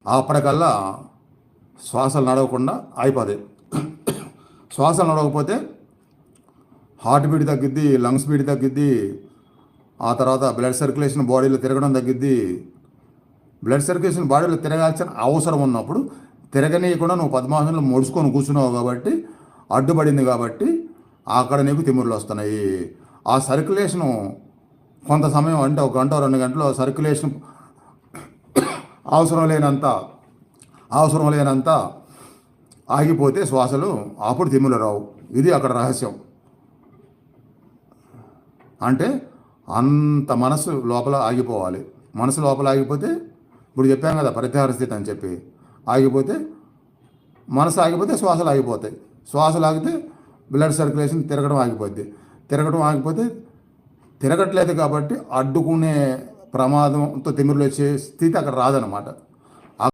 అప్పటికల్లా శ్వాసలు నడవకుండా అయిపోతాయి. శ్వాసలు నడవకపోతే heart beat తగ్గిద్ది, lungs beat తగ్గిద్ది, ఆ తర్వాత బ్లడ్ సర్క్యులేషన్ బాడీలో తిరగడం తగ్గిద్ది. బ్లడ్ సర్క్యులేషన్ బాడీలో తిరగాల్సిన అవసరం ఉన్నప్పుడు తిరగనీయకుండా నువ్వు పద్మాసనంలో ముడుచుకొని కూర్చున్నావు కాబట్టి, అడ్డుపడింది కాబట్టి అక్కడ నీకు తిమ్మురులు వస్తున్నాయి. ఆ సర్క్యులేషను కొంత సమయం అంటే 1 గంట 2 గంటలు సర్క్యులేషన్ అవసరం లేనంత ఆగిపోతే శ్వాసలు అప్పుడు తిమ్ములు రావు. ఇది అక్కడ రహస్యం. అంటే అంత మనసు లోపల ఆగిపోవాలి. మనసు లోపల ఆగిపోతే ఇప్పుడు చెప్పాం కదా ప్రత్యాహార స్థితి అని చెప్పి, ఆగిపోతే మనసు ఆగిపోతే శ్వాసలు ఆగిపోతాయి. శ్వాసలు ఆగితే బ్లడ్ సర్క్యులేషన్ తిరగడం ఆగిపోద్ది. తిరగడం ఆగిపోతే తిరగట్లేదు కాబట్టి అడ్డుకునే ప్రమాదంతో తిమ్మిరులు వచ్చే స్థితి అక్కడ రాదనమాట.